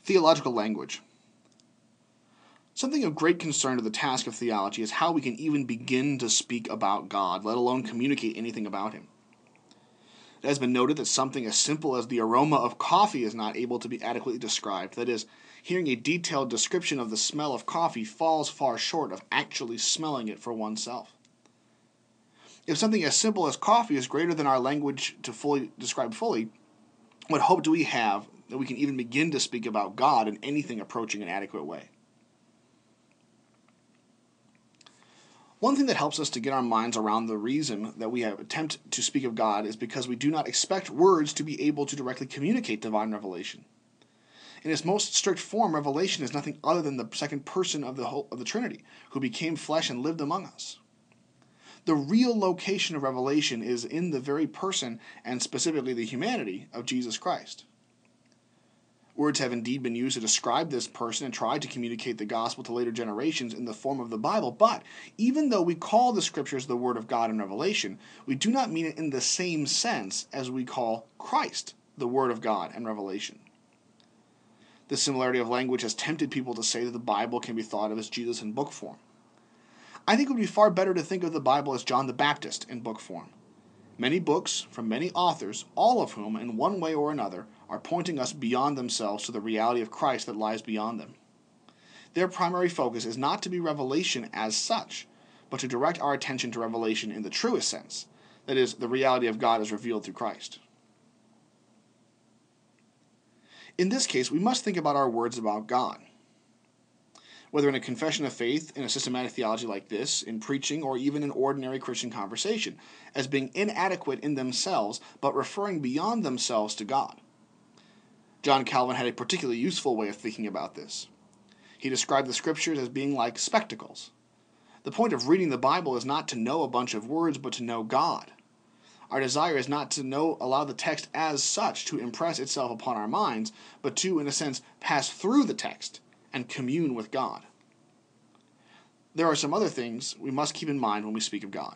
Theological language. Something of great concern to the task of theology is how we can even begin to speak about God, let alone communicate anything about Him. It has been noted that something as simple as the aroma of coffee is not able to be adequately described. That is, hearing a detailed description of the smell of coffee falls far short of actually smelling it for oneself. If something as simple as coffee is greater than our language to describe fully, what hope do we have that we can even begin to speak about God in anything approaching an adequate way? One thing that helps us to get our minds around the reason that we attempt to speak of God is because we do not expect words to be able to directly communicate divine revelation. In its most strict form, revelation is nothing other than the second person of the Trinity, who became flesh and lived among us. The real location of revelation is in the very person, and specifically the humanity, of Jesus Christ. Words have indeed been used to describe this person and tried to communicate the gospel to later generations in the form of the Bible, but even though we call the Scriptures the Word of God in Revelation, we do not mean it in the same sense as we call Christ the Word of God in Revelation. This similarity of language has tempted people to say that the Bible can be thought of as Jesus in book form. I think it would be far better to think of the Bible as John the Baptist in book form. Many books from many authors, all of whom, in one way or another, are pointing us beyond themselves to the reality of Christ that lies beyond them. Their primary focus is not to be revelation as such, but to direct our attention to revelation in the truest sense, that is, the reality of God as revealed through Christ. In this case, we must think about our words about God. Whether in a confession of faith, in a systematic theology like this, in preaching, or even in ordinary Christian conversation, as being inadequate in themselves, but referring beyond themselves to God. John Calvin had a particularly useful way of thinking about this. He described the Scriptures as being like spectacles. The point of reading the Bible is not to know a bunch of words, but to know God. Our desire is not to allow the text as such to impress itself upon our minds, but to, in a sense, pass through the text and commune with God. There are some other things we must keep in mind when we speak of God.